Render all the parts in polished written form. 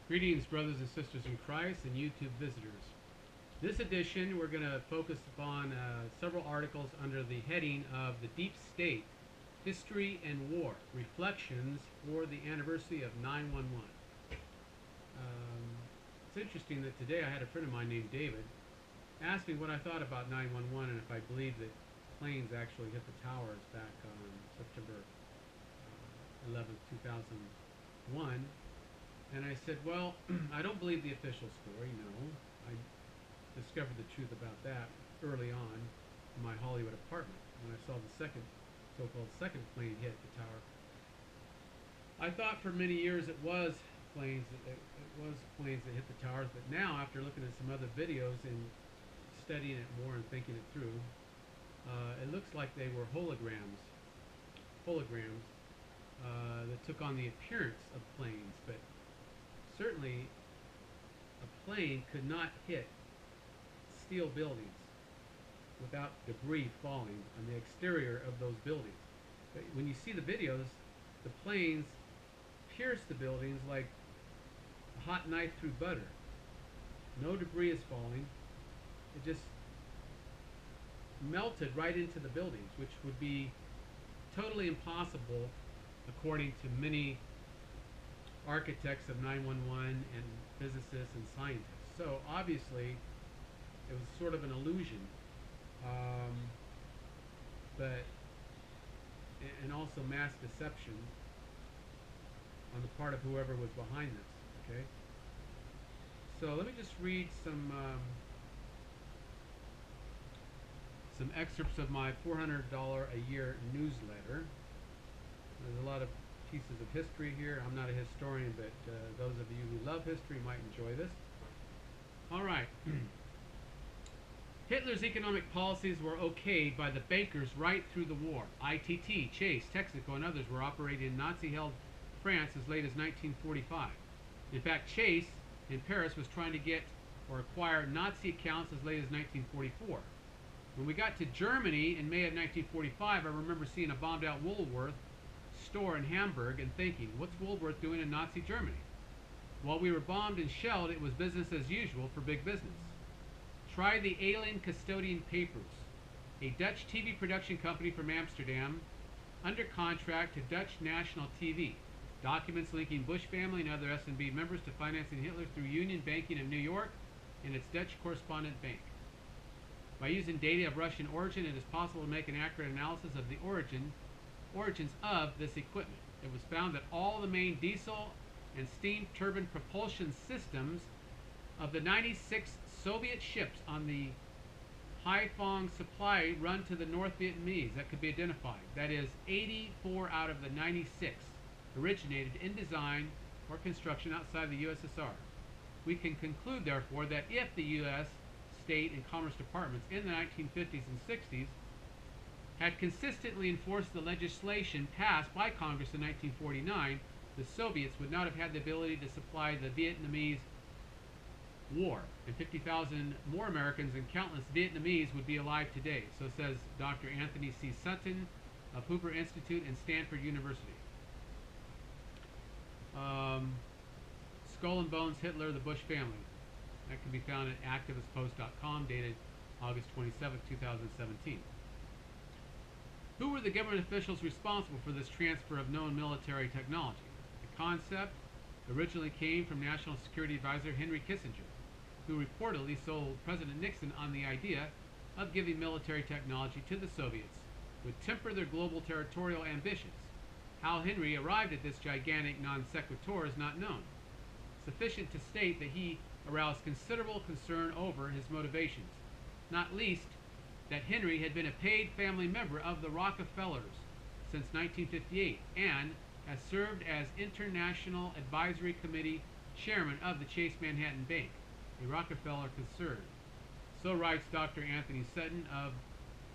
Greetings, brothers and sisters in Christ and YouTube visitors. This edition, we're going to focus upon several articles under the heading of The Deep State, History and War, Reflections for the Anniversary of 9/11. It's interesting that today I had a friend of mine named David ask me what I thought about 9/11 and if I believed that planes actually hit the towers back on September 11th, 2001. And I said, well, I don't believe the official story, no. I discovered the truth about that early on in my Hollywood apartment when I saw the so-called second plane hit the tower. I thought for many years it was planes that hit the towers, but now after looking at some other videos and studying it more and thinking it through, it looks like they were holograms that took on the appearance of planes, but certainly a plane could not hit steel buildings without debris falling on the exterior of those buildings. But when you see the videos, the planes pierce the buildings like a hot knife through butter. No debris is falling. It just melted right into the buildings, which would be totally impossible according to many architects of 911 and physicists and scientists. So obviously it was sort of an illusion, but and also mass deception on the part of whoever was behind this. Okay, so let me just read some excerpts of my $400 a year newsletter. There's a lot of pieces of history here. I'm not a historian, but those of you who love history might enjoy this. All right. Hitler's economic policies were okayed by the bankers right through the war. ITT, Chase, Texaco, and others were operating in Nazi-held France as late as 1945. In fact, Chase in Paris was trying to get or acquire Nazi accounts as late as 1944. When we got to Germany in May of 1945, I remember seeing a bombed-out Woolworth store in Hamburg and thinking, what's Woolworth doing in Nazi Germany? While we were bombed and shelled, it was business as usual for big business. Try the Alien Custodian Papers, a Dutch TV production company from Amsterdam, under contract to Dutch National TV. Documents linking Bush family and other S&B members to financing Hitler through Union Banking of New York and its Dutch correspondent bank. By using data of Russian origin, it is possible to make an accurate analysis of the origins of this equipment. It was found that all the main diesel and steam turbine propulsion systems of the 96 Soviet ships on the Haiphong supply run to the North Vietnamese that could be identified. That is, 84 out of the 96 originated in design or construction outside the USSR. We can conclude, therefore, that if the U.S. State and Commerce Departments in the 1950s and 60s had consistently enforced the legislation passed by Congress in 1949, the Soviets would not have had the ability to supply the Vietnamese war, and 50,000 more Americans and countless Vietnamese would be alive today. So says Dr. Anthony C. Sutton of Hoover Institute and Stanford University. Skull and Bones, Hitler, the Bush Family. That can be found at activistpost.com, dated August 27, 2017. Who were the government officials responsible for this transfer of known military technology? The concept originally came from National Security Advisor Henry Kissinger, who reportedly sold President Nixon on the idea of giving military technology to the Soviets would temper their global territorial ambitions. How Henry arrived at this gigantic non sequitur is not known. Sufficient to state that he aroused considerable concern over his motivations, not least that Henry had been a paid family member of the Rockefellers since 1958 and has served as International Advisory Committee Chairman of the Chase Manhattan Bank, a Rockefeller concern. So writes Dr. Anthony Sutton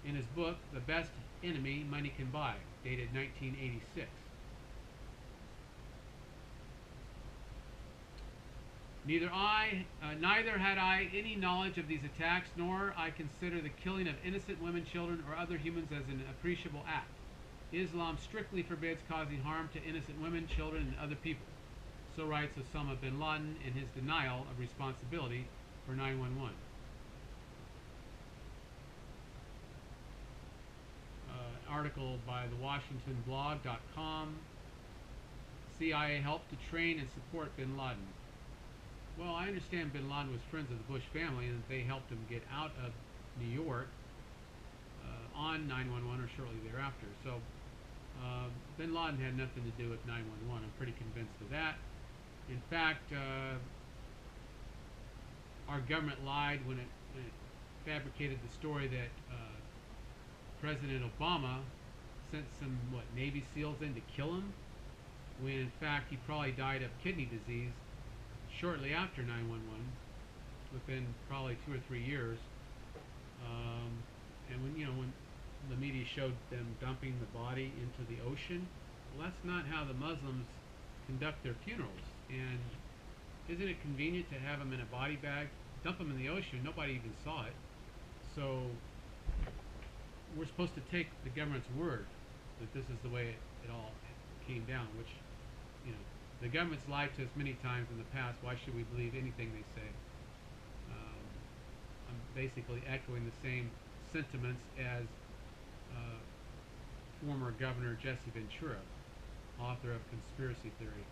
in his book, The Best Enemy Money Can Buy, dated 1986. Neither had I any knowledge of these attacks, nor I consider the killing of innocent women, children, or other humans as an appreciable act. Islam strictly forbids causing harm to innocent women, children, and other people. So writes Osama bin Laden in his denial of responsibility for 9/11. Article by the WashingtonBlog.com. CIA helped to train and support bin Laden. Well, I understand bin Laden was friends of the Bush family and that they helped him get out of New York on 9/11 or shortly thereafter. So bin Laden had nothing to do with 9/11. I'm pretty convinced of that. In fact, our government lied when it fabricated the story that President Obama sent some Navy SEALs in to kill him, when in fact he probably died of kidney disease shortly after 9/11, within probably 2 or 3 years. And when the media showed them dumping the body into the ocean, well, that's not how the Muslims conduct their funerals. And isn't it convenient to have them in a body bag, dump them in the ocean? Nobody even saw it. So we're supposed to take the government's word that this is the way it all came down, which, the government's lied to us many times in the past. Why should we believe anything they say? I'm basically echoing the same sentiments as former Governor Jesse Ventura, author of Conspiracy Theory.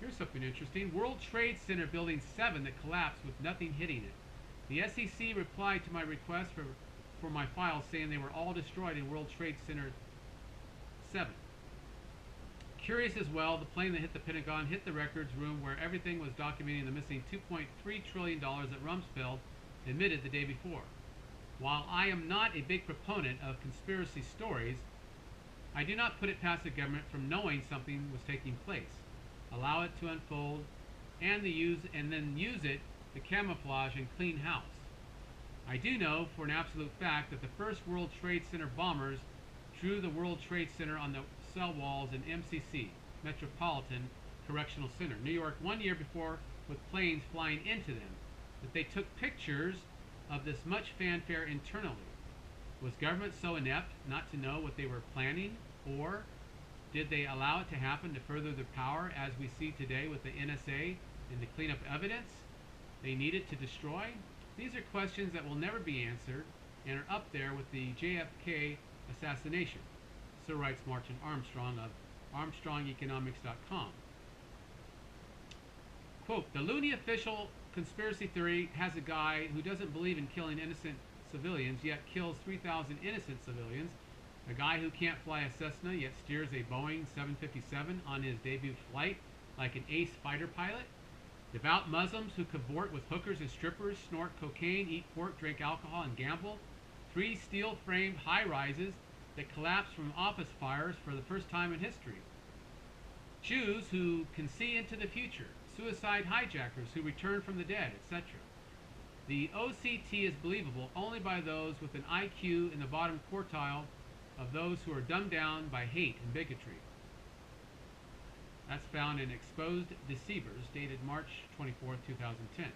Here's something interesting. World Trade Center Building 7 that collapsed with nothing hitting it. The SEC replied to my request for my files, saying they were all destroyed in World Trade Center 7. Curious as well, the plane that hit the Pentagon hit the records room where everything was documenting the missing $2.3 trillion that Rumsfeld admitted the day before. While I am not a big proponent of conspiracy stories, I do not put it past the government from knowing something was taking place, allow it to unfold, and then use it to camouflage and clean house. I do know for an absolute fact that the first World Trade Center bombers drew the World Trade Center on the cell walls in MCC, Metropolitan Correctional Center, New York, 1 year before, with planes flying into them. That they took pictures of this much fanfare internally. Was government so inept not to know what they were planning, or did they allow it to happen to further their power, as we see today with the NSA, and to clean up evidence they needed to destroy? These are questions that will never be answered and are up there with the JFK assassination. So writes Martin Armstrong of ArmstrongEconomics.com. Quote, the loony official conspiracy theory has a guy who doesn't believe in killing innocent civilians, yet kills 3,000 innocent civilians. A guy who can't fly a Cessna, yet steers a Boeing 757 on his debut flight like an ace fighter pilot. Devout Muslims who cavort with hookers and strippers, snort cocaine, eat pork, drink alcohol, and gamble. 3 steel-framed high-rises that collapse from office fires for the first time in history. Jews who can see into the future. Suicide hijackers who return from the dead, etc. The OCT is believable only by those with an IQ in the bottom quartile of those who are dumbed down by hate and bigotry. That's found in Exposed Deceivers, dated March 24, 2010.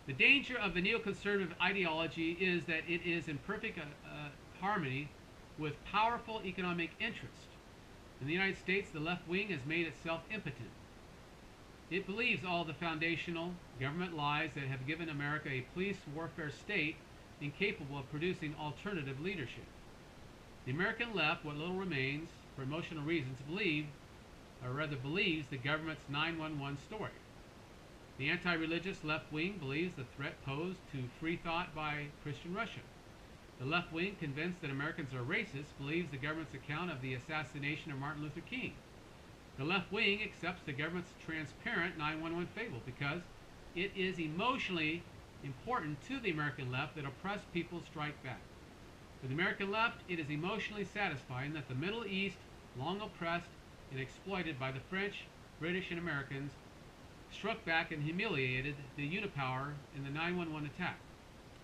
The danger of the neoconservative ideology is that it is in perfect harmony with powerful economic interest. In the United States, the left wing has made itself impotent. It believes all the foundational government lies that have given America a police warfare state incapable of producing alternative leadership. The American left, what little remains, for emotional reasons, believes the government's 9/11 story. The anti-religious left wing believes the threat posed to free thought by Christian Russia. The left wing, convinced that Americans are racist, believes the government's account of the assassination of Martin Luther King. The left wing accepts the government's transparent 9/11 fable because it is emotionally important to the American left that oppressed people strike back. For the American left, it is emotionally satisfying that the Middle East, long oppressed and exploited by the French, British, and Americans, struck back and humiliated the Unipower in the 9/11 attack.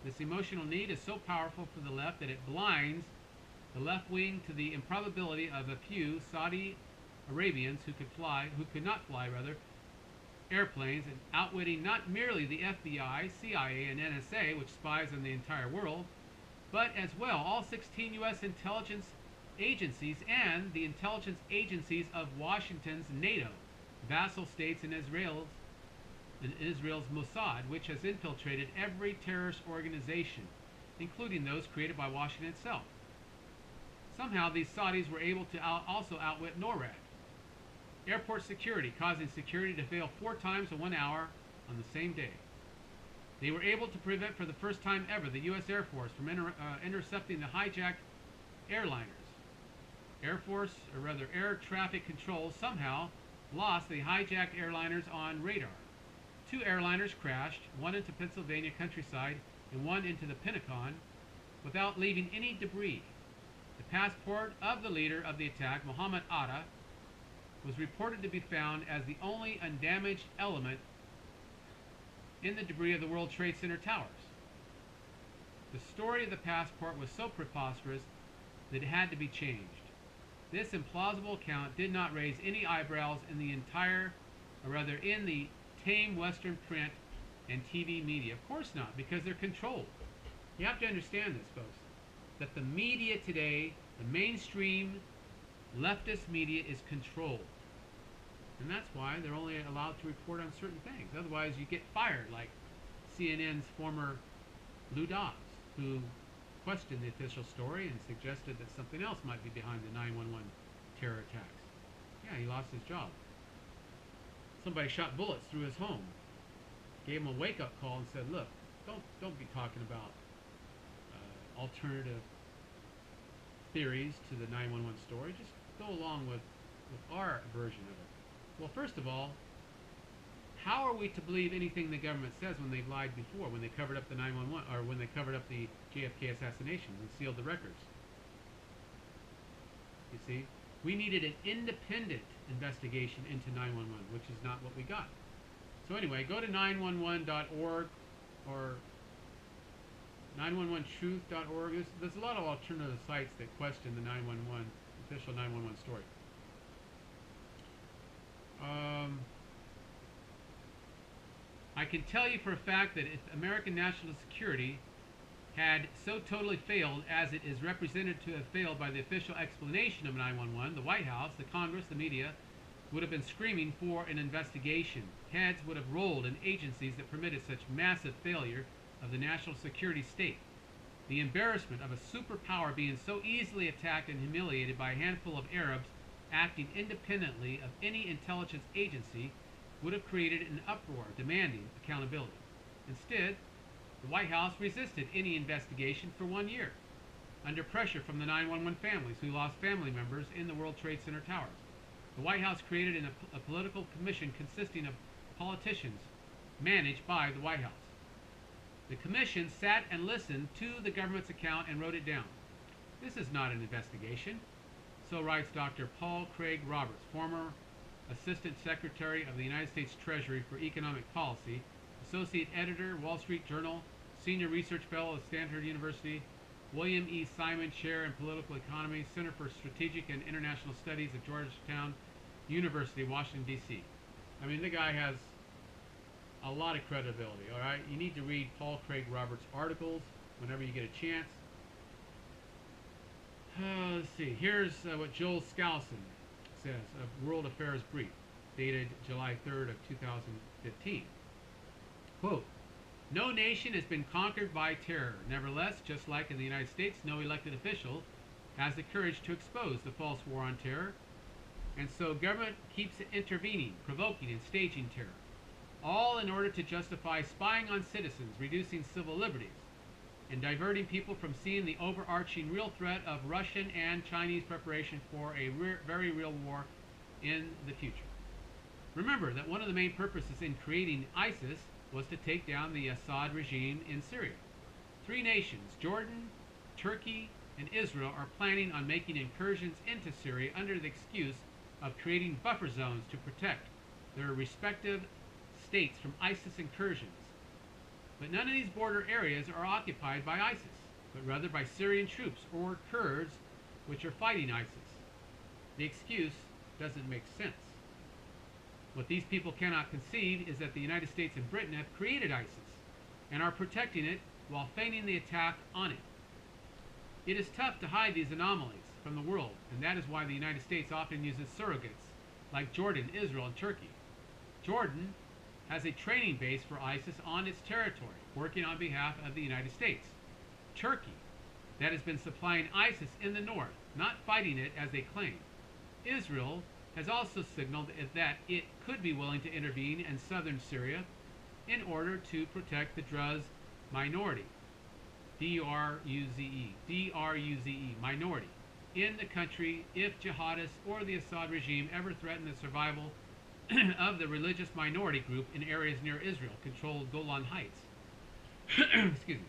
This emotional need is so powerful for the left that it blinds the left wing to the improbability of a few Saudi Arabians who could not fly airplanes, and outwitting not merely the FBI, CIA, and NSA, which spies on the entire world, but as well all 16 U.S. intelligence agencies and the intelligence agencies of Washington's NATO, vassal states, and Israel's Mossad, which has infiltrated every terrorist organization, including those created by Washington itself. Somehow, these Saudis were able to also outwit NORAD. Airport security, causing security to fail 4 times in 1 hour on the same day. They were able to prevent, for the first time ever, the U.S. Air Force from intercepting the hijacked airliners. Air traffic control somehow lost the hijacked airliners on radar. 2 airliners crashed, one into Pennsylvania countryside and one into the Pentagon, without leaving any debris. The passport of the leader of the attack, Mohammed Atta, was reported to be found as the only undamaged element in the debris of the World Trade Center towers. The story of the passport was so preposterous that it had to be changed. This implausible account did not raise any eyebrows in the tame Western print and TV media. Of course not, because they're controlled. You have to understand this, folks, that the media today, the mainstream leftist media, is controlled. And that's why they're only allowed to report on certain things. Otherwise, you get fired, like CNN's former Lou Dobbs, who questioned the official story and suggested that something else might be behind the 9/11 terror attacks. Yeah, he lost his job. Somebody shot bullets through his home. Gave him a wake-up call and said, look, don't be talking about alternative theories to the 9/11 story. Just go along with our version of it. Well, first of all, how are we to believe anything the government says when they've lied before, when they covered up the 9/11, or when they covered up the JFK assassination and sealed the records? You see, we needed an independent investigation into 9/11, which is not what we got. So anyway, go to 911.org or 911truth.org. There's a lot of alternative sites that question the 911 official 911 story. I can tell you for a fact that if American national security had so totally failed as it is represented to have failed by the official explanation of 911, the White House, the Congress, the media would have been screaming for an investigation. Heads would have rolled in agencies that permitted such massive failure of the national security state. The embarrassment of a superpower being so easily attacked and humiliated by a handful of Arabs acting independently of any intelligence agency would have created an uproar demanding accountability. Instead, the White House resisted any investigation for 1 year, under pressure from the 911 families who lost family members in the World Trade Center towers. The White House created a political commission consisting of politicians managed by the White House. The commission sat and listened to the government's account and wrote it down. This is not an investigation. So writes Dr. Paul Craig Roberts, former Assistant Secretary of the United States Treasury for Economic Policy, Associate Editor, Wall Street Journal, Senior Research Fellow at Stanford University, William E. Simon Chair in Political Economy, Center for Strategic and International Studies at Georgetown University, Washington, D.C. I mean, the guy has a lot of credibility, all right? You need to read Paul Craig Roberts' articles whenever you get a chance. Let's see. Here's what Joel Skousen says of World Affairs Brief, dated July 3rd of 2015. Quote, "No nation has been conquered by terror. Nevertheless, just like in the United States, no elected official has the courage to expose the false war on terror, and so government keeps intervening, provoking, and staging terror, all in order to justify spying on citizens, reducing civil liberties, and diverting people from seeing the overarching real threat of Russian and Chinese preparation for a very real war in the future. Remember that one of the main purposes in creating ISIS was to take down the Assad regime in Syria. 3 nations, Jordan, Turkey, and Israel, are planning on making incursions into Syria under the excuse of creating buffer zones to protect their respective states from ISIS incursions. But none of these border areas are occupied by ISIS, but rather by Syrian troops or Kurds, which are fighting ISIS. The excuse doesn't make sense. What these people cannot conceive is that the United States and Britain have created ISIS and are protecting it while feigning the attack on it. It is tough to hide these anomalies, from the world, and that is why the United States often uses surrogates like Jordan, Israel, and Turkey. Jordan has a training base for ISIS on its territory, working on behalf of the United States. Turkey, that has been supplying ISIS in the north, not fighting it as they claim. Israel has also signaled that it could be willing to intervene in southern Syria in order to protect the Druze minority, D-R-U-Z-E, minority, in the country if jihadists or the Assad regime ever threaten the survival of the religious minority group in areas near Israel-controlled Golan Heights. Excuse me.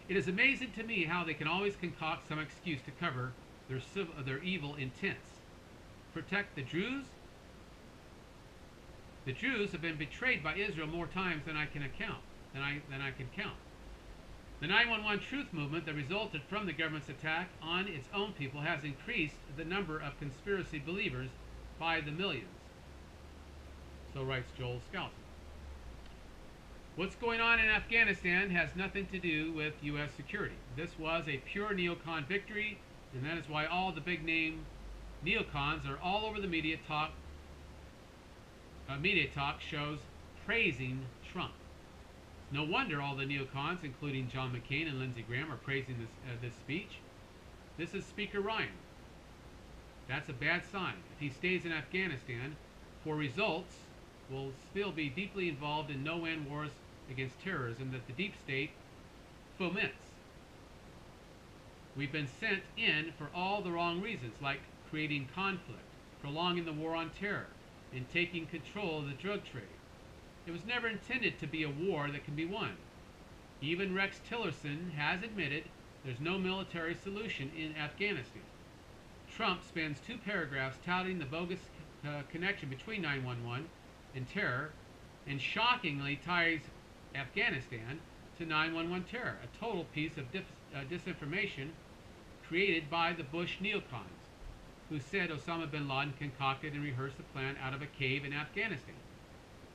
It is amazing to me how they can always concoct some excuse to cover their evil intents. Protect the Druze? The Druze have been betrayed by Israel more times than I can count. The 911 Truth movement that resulted from the government's attack on its own people has increased the number of conspiracy believers by the millions. So writes Joel Skousen. What's going on in Afghanistan has nothing to do with U.S. security. This was a pure neocon victory, and that is why all the big name neocons are all over the media talk shows praising Trump. No wonder all the neocons, including John McCain and Lindsey Graham, are praising this speech. This is Speaker Ryan. That's a bad sign. If he stays in Afghanistan, for results, will still be deeply involved in no-end wars against terrorism that the deep state foments. We've been sent in for all the wrong reasons, like creating conflict, prolonging the war on terror, and taking control of the drug trade. It was never intended to be a war that can be won. Even Rex Tillerson has admitted there's no military solution in Afghanistan. Trump spends 2 paragraphs touting the bogus connection between 911 and terror, and shockingly ties Afghanistan to 911 terror, a total piece of disinformation created by the Bush neocons, who said Osama bin Laden concocted and rehearsed the plan out of a cave in Afghanistan.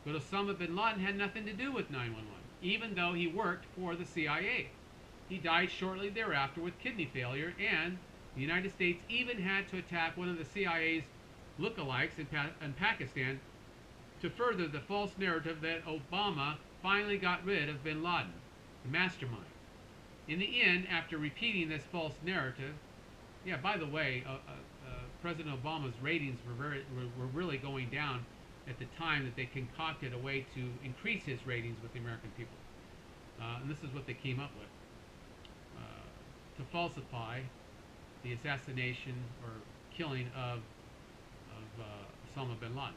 But Osama bin Laden had nothing to do with 911, even though he worked for the CIA. He died shortly thereafter with kidney failure, and the United States even had to attack one of the CIA's lookalikes in Pakistan to further the false narrative that Obama finally got rid of bin Laden, the mastermind. In the end, after repeating this false narrative, by the way, President Obama's ratings were really going down at the time that they concocted a way to increase his ratings with the American people. And this is what they came up with. To falsify the assassination or killing of Osama bin Laden.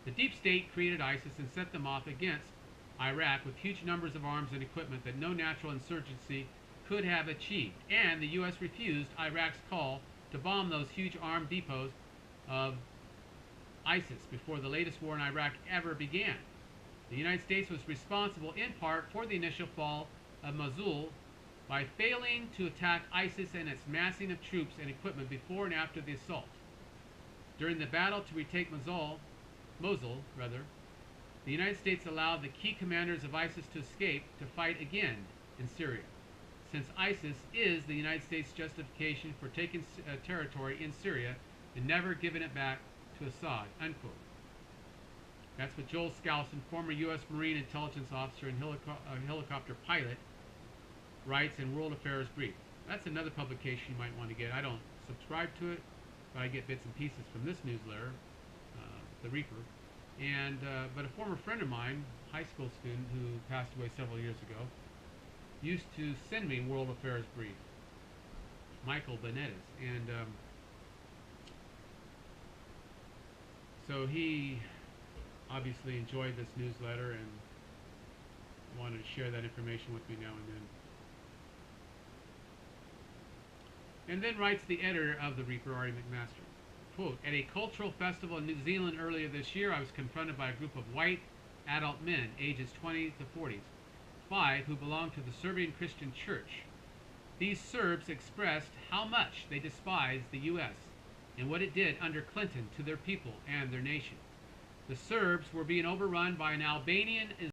The deep state created ISIS and set them off against Iraq with huge numbers of arms and equipment that no natural insurgency could have achieved. And the U.S. refused Iraq's call to bomb those huge armed depots of ISIS before the latest war in Iraq ever began. The United States was responsible in part for the initial fall of Mosul by failing to attack ISIS and its massing of troops and equipment before and after the assault. During the battle to retake Mosul, the United States allowed the key commanders of ISIS to escape to fight again in Syria, since ISIS is the United States' justification for taking territory in Syria and never giving it back to Assad, unquote. That's what Joel Skousen, former U.S. Marine intelligence officer and helicopter pilot, writes in World Affairs Brief. That's another publication you might want to get. I don't subscribe to it, but I get bits and pieces from this newsletter, The Reaper. And but a former friend of mine, high school student who passed away several years ago, used to send me World Affairs Brief, Michael Benettes, and so he obviously enjoyed this newsletter and wanted to share that information with me now and then. And then writes the editor of The Reaper, Ari McMaster. Quote, at a cultural festival in New Zealand earlier this year, I was confronted by a group of white adult men, ages 20 to 45, who belonged to the Serbian Christian Church. These Serbs expressed how much they despised the U.S. and what it did under Clinton to their people and their nation. The Serbs were being overrun by an Albanian